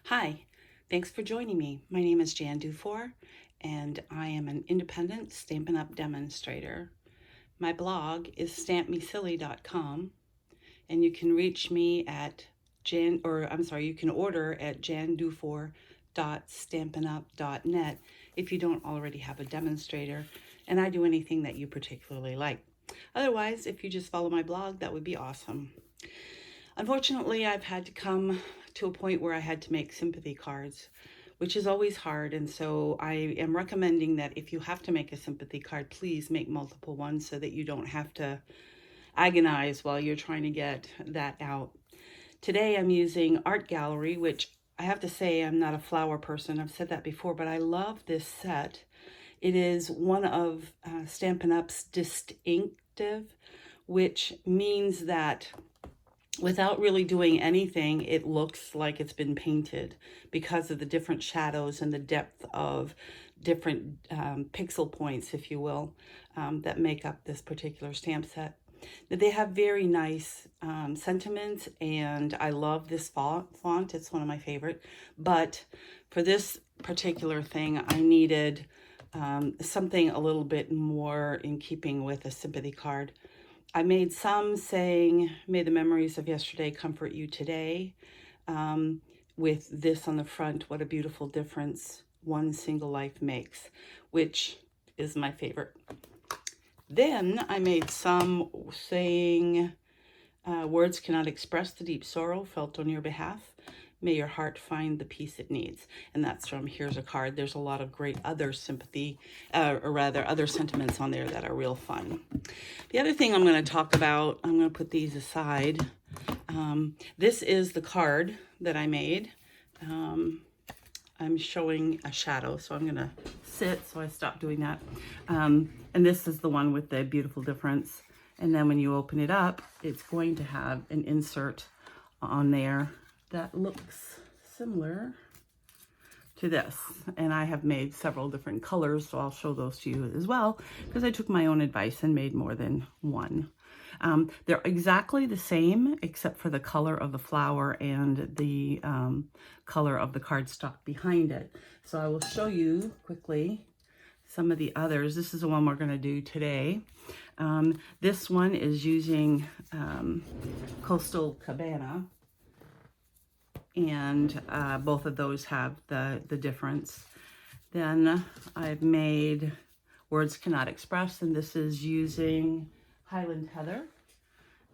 Hi, thanks for joining me. My name is Jan Dufour, and I am an independent Stampin' Up! Demonstrator. My blog is stampmesilly.com, and you can reach me at you can order at jandufour.stampinup.net if you don't already have a demonstrator, and I do anything that you particularly like. Otherwise, if you just follow my blog, that would be awesome. Unfortunately, I've had to come to a point where I had to make sympathy cards, which is always hard. And so I am recommending that if you have to make a sympathy card, please make multiple ones so that you don't have to agonize while you're trying to get that out. Today I'm using Art Gallery, which I have to say I'm not a flower person. I've said that before, but I love this set. It is one of Stampin' Up's distinctive, which means that without really doing anything, it looks like it's been painted because of the different shadows and the depth of different pixel points, if you will, that make up this particular stamp set. They have very nice sentiments, and I love this font. It's one of my favorite. But for this particular thing, I needed something a little bit more in keeping with a sympathy card. I made some saying, "May the memories of yesterday comfort you today," with this on the front, "What a beautiful difference one single life makes," which is my favorite. Then I made some saying, "Words cannot express the deep sorrow felt on your behalf. May your heart find the peace it needs." And that's from Here's a Card. There's a lot of great other sympathy, or rather other sentiments on there that are real fun. The other thing I'm going to talk about, I'm going to put these aside. This is the card that I made. I'm showing a shadow, so I'm going to sit, so I stopped doing that. And this is the one with the beautiful difference. And then when you open it up, it's going to have an insert on there that looks similar to this. And I have made several different colors, so I'll show those to you as well, because I took my own advice and made more than one. They're exactly the same, except for the color of the flower and the color of the cardstock behind it. So I will show you quickly some of the others. This is the one we're going to do today. This one is using Coastal Cabana, and both of those have the difference. Then I've made Words Cannot Express, and this is using Highland Heather.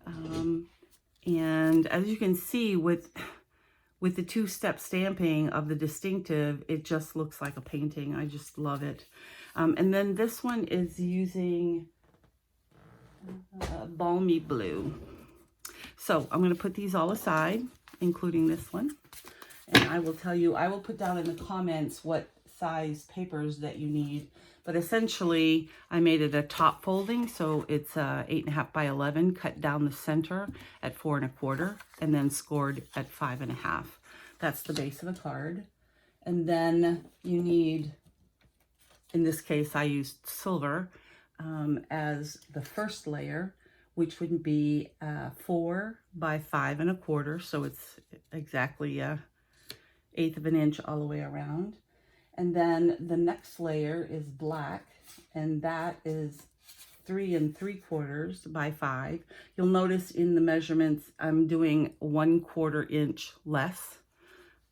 And as you can see, with the two-step stamping of the distinctive, it just looks like a painting. I just love it. And then this one is using Balmy Blue. So I'm going to put these all aside, including this one. And I will tell you, I will put down in the comments what size papers that you need. But essentially, I made it a top folding, so it's 8.5 by 11, cut down the center at 4 1/4, and then scored at 5 1/2. That's the base of the card. And then you need, in this case, I used silver as the first layer, which would be 4 by 5 1/4, so it's exactly 1/8 of an inch all the way around. And then the next layer is black, and that is 3 3/4 by 5. You'll notice in the measurements, I'm doing 1/4 inch less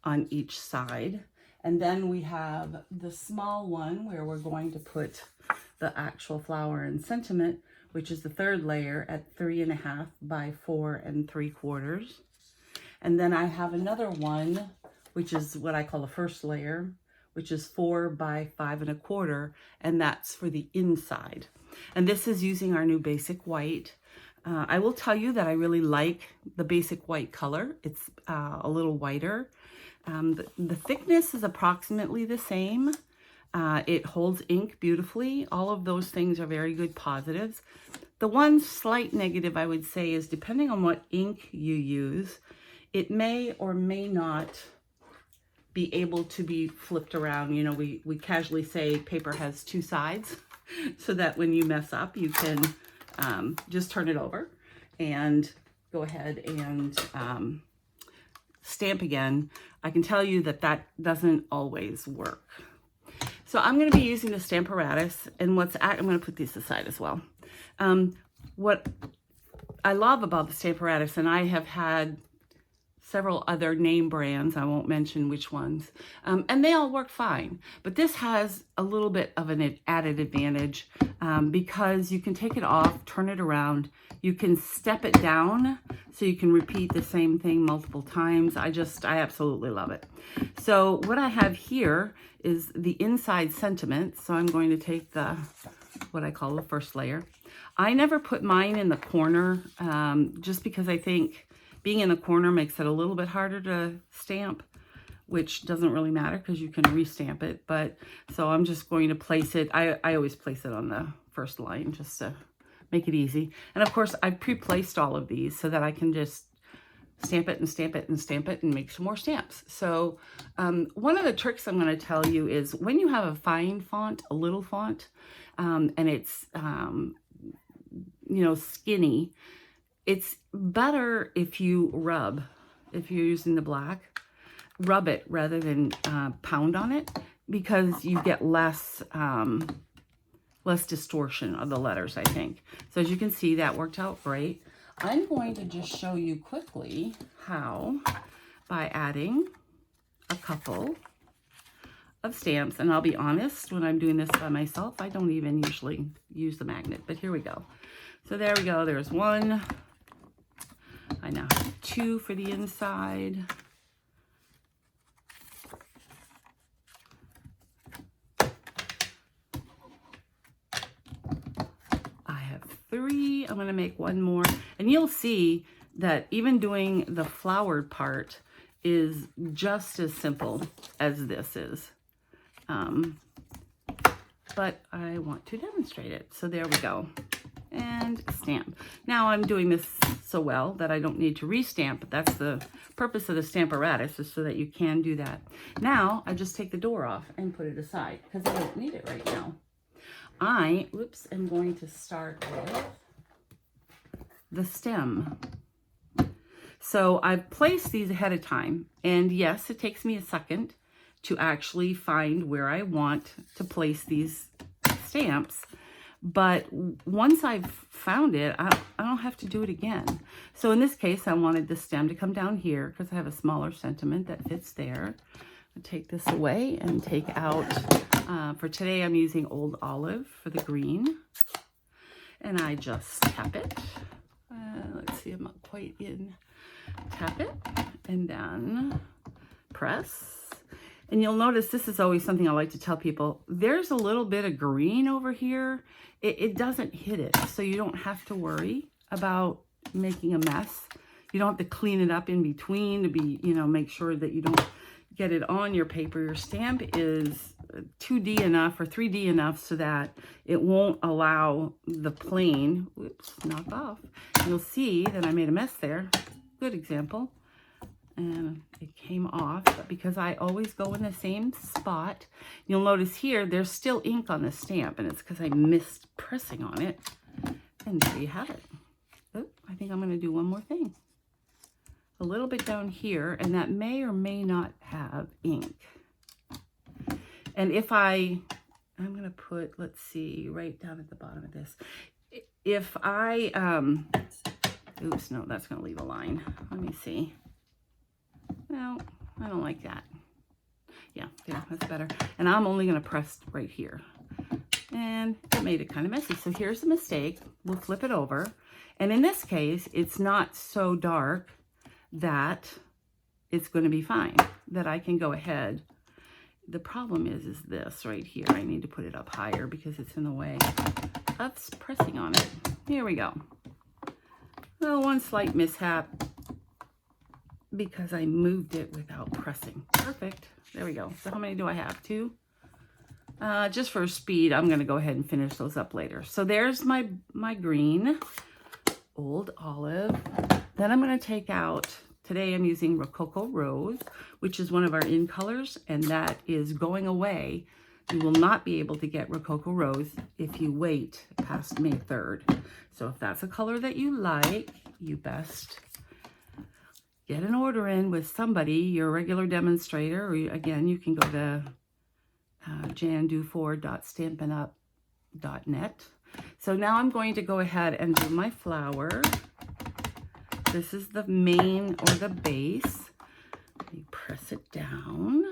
on each side. And then we have the small one where we're going to put the actual flower and sentiment, which is the third layer at 3 1/2 by 4 3/4. And then I have another one, which is what I call the first layer, which is 4 by 5 1/4, and that's for the inside. And this is using our new basic white. I will tell you that I really like the basic white color. It's a little whiter. The thickness is approximately the same. It holds ink beautifully. All of those things are very good positives. The one slight negative I would say is, depending on what ink you use, it may or may not be able to be flipped around. You know, we casually say paper has two sides, so that when you mess up, you can just turn it over and go ahead and stamp again, I can tell you that that doesn't always work. So I'm going to be using the Stamparatus, and I'm going to put these aside as well. What I love about the Stamparatus, and I have had several other name brands, I won't mention which ones, and they all work fine. But this has a little bit of an added advantage because you can take it off, turn it around, you can step it down so you can repeat the same thing multiple times. I absolutely love it. So what I have here is the inside sentiment. So I'm going to take what I call the first layer. I never put mine in the corner just because I think being in the corner makes it a little bit harder to stamp, which doesn't really matter because you can restamp it. But so I'm just going to place it. I always place it on the first line just to make it easy. And of course, I've pre-placed all of these so that I can just stamp it and stamp it and stamp it and make some more stamps. So one of the tricks I'm going to tell you is when you have a fine font, a little font, and it's, skinny, it's better if you rub, if you're using the black, rub it rather than pound on it, because you get less distortion of the letters, I think. So as you can see, that worked out great. I'm going to just show you quickly how, by adding a couple of stamps, and I'll be honest, when I'm doing this by myself, I don't even usually use the magnet, but here we go. So there we go, there's one. I now have two for the inside. I have three. I'm going to make one more. And you'll see that even doing the flowered part is just as simple as this is. But I want to demonstrate it. So there we go. And stamp. Now I'm doing this so well that I don't need to restamp, but that's the purpose of the Stamparatus, is so that you can do that. Now I just take the door off and put it aside because I don't need it right now. I'm going to start with the stem. So I've placed these ahead of time, and yes, it takes me a second to actually find where I want to place these stamps. But once I've found it, I don't have to do it again. So in this case, I wanted the stem to come down here because I have a smaller sentiment that fits there. I'll take this away and take out, for today I'm using Old Olive for the green. And I just tap it. Let's see, I'm not quite in. Tap it and then press. And you'll notice this is always something I like to tell people. There's a little bit of green over here. It doesn't hit it, so you don't have to worry about making a mess. You don't have to clean it up in between to be, make sure that you don't get it on your paper. Your stamp is 2D enough or 3D enough so that it won't allow the plane, knock off. You'll see that I made a mess there. Good example. And it came off, but because I always go in the same spot, you'll notice here there's still ink on the stamp, and it's because I missed pressing on it. And there you have it. Oh, I think I'm going to do one more thing. A little bit down here, and that may or may not have ink. And if I'm going to put, let's see, right down at the bottom of this. If I, oops, no, that's going to leave a line. Let me see. No, I don't like that. Yeah, that's better. And I'm only going to press right here. And it made it kind of messy. So here's the mistake. We'll flip it over. And in this case, it's not so dark that it's going to be fine, that I can go ahead. The problem is this right here. I need to put it up higher because it's in the way of pressing on it. Here we go. Well, one slight mishap, because I moved it without pressing. Perfect. There we go. So how many do I have? 2? Just for speed, I'm going to go ahead and finish those up later. So there's my green, Old Olive. Then I'm going to take out, today I'm using Rococo Rose, which is one of our in colors, and that is going away. You will not be able to get Rococo Rose if you wait past May 3rd. So if that's a color that you like, you best get an order in with somebody, your regular demonstrator, or again, you can go to jandufour.stampinup.net. So now I'm going to go ahead and do my flower. This is the main or the base. You press it down.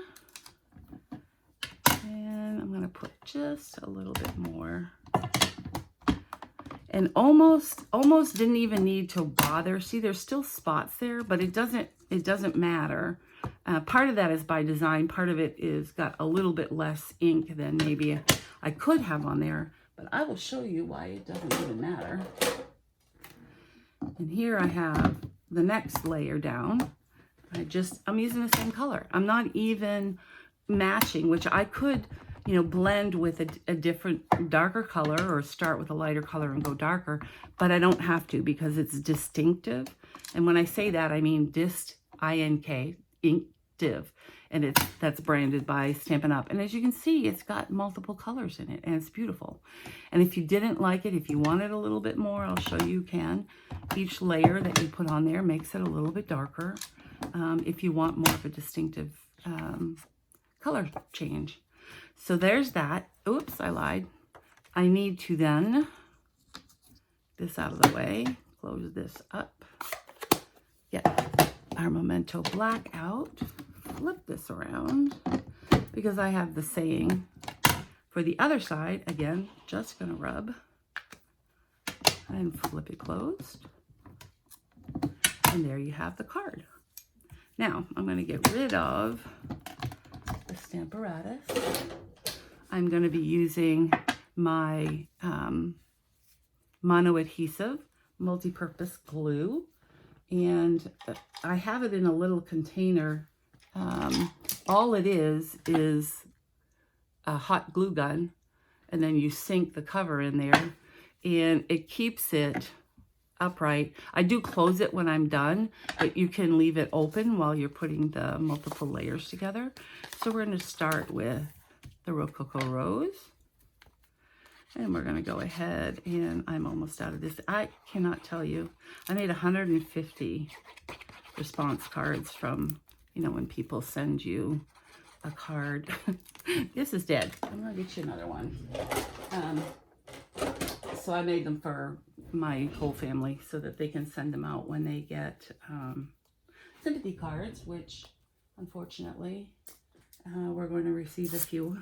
And I'm going to put just a little bit more. And almost didn't even need to bother. See, there's still spots there, but it doesn't matter. Part of that is by design. Part of it is got a little bit less ink than maybe I could have on there, but I will show you why it doesn't even matter. And here I have the next layer down. I'm using the same color. I'm not even matching, which I could, you know, blend with a different darker color or start with a lighter color and go darker, but I don't have to because it's distinctive. And when I say that, I mean I-N-K, inktive, and that's branded by Stampin' Up. And as you can see, it's got multiple colors in it, and it's beautiful. And if you didn't like it, if you wanted a little bit more, I'll show you can. Each layer that you put on there makes it a little bit darker. If you want more of a distinctive color change. So there's that. Oops, I lied. I need to then this out of the way, close this up, get our Memento Black out, flip this around, because I have the saying for the other side. Again, just gonna rub and flip it closed. And there you have the card. Now, I'm gonna get rid of the Stamparatus. I'm going to be using my mono-adhesive multi-purpose glue, and I have it in a little container. All it is a hot glue gun, and then you sink the cover in there, and it keeps it upright. I do close it when I'm done, but you can leave it open while you're putting the multiple layers together. So we're going to start with the Rococo Rose. And we're going to go ahead, and I'm almost out of this. I cannot tell you. I made 150 response cards from, you know, when people send you a card. This is dead. I'm going to get you another one. So I made them for my whole family so that they can send them out when they get sympathy cards, which unfortunately we're going to receive a few.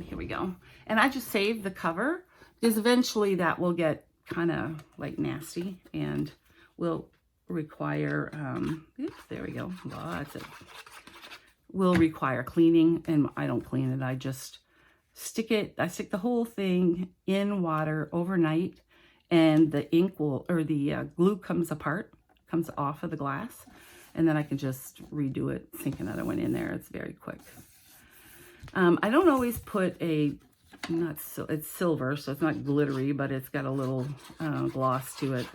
Here we go. And I just saved the cover because eventually that will get kind of like nasty and will require, oops, there we go. Lots of, will require cleaning, and I don't clean it. I just stick the whole thing in water overnight, and the ink will, or the glue comes off of the glass, and then I can just redo it, sink another one in there. It's very quick. I don't always put it's silver, so it's not glittery, but it's got a little gloss to it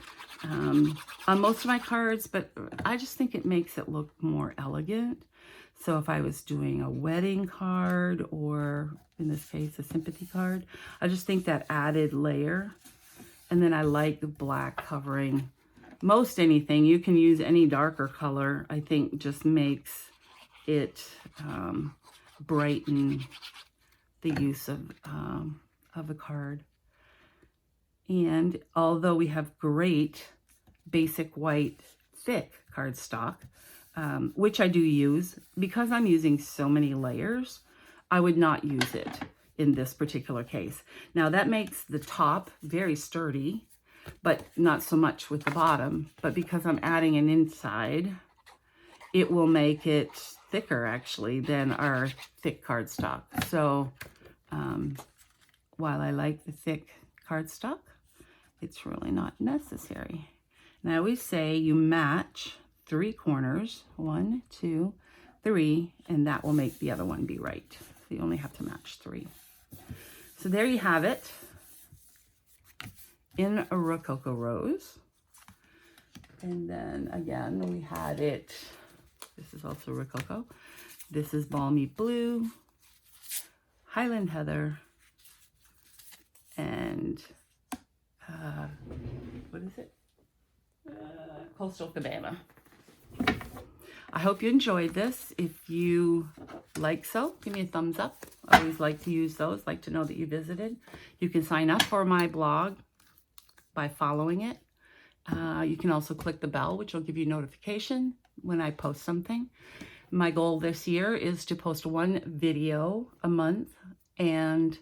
on most of my cards, but I just think it makes it look more elegant. So if I was doing a wedding card, or in this case, a sympathy card, I just think that added layer. And then I like the black covering most anything. You can use any darker color. I think just makes it brighten the use of the card. And although we have great basic white thick cardstock, which I do use, because I'm using so many layers, I would not use it in this particular case. Now that makes the top very sturdy, but not so much with the bottom. But because I'm adding an inside, it will make it thicker actually than our thick cardstock. So while I like the thick cardstock, it's really not necessary. And I always say you match 3 corners, 1, 2, 3, and that will make the other one be right. So you only have to match 3. So there you have it in a Rococo Rose. And then again, we had it, this is also Rococo. This is Balmy Blue, Highland Heather, and what is it? Coastal Cabana. I hope you enjoyed this. If you like so, give me a thumbs up. I always like to use those, like to know that you visited. You can sign up for my blog by following it. You can also click the bell, which will give you notification when I post something. My goal this year is to post 1 video a month and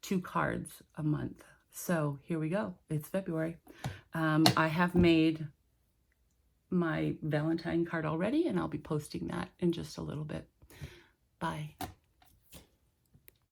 2 cards a month. So here we go. It's February. I have made my Valentine card already, and I'll be posting that in just a little bit. Bye.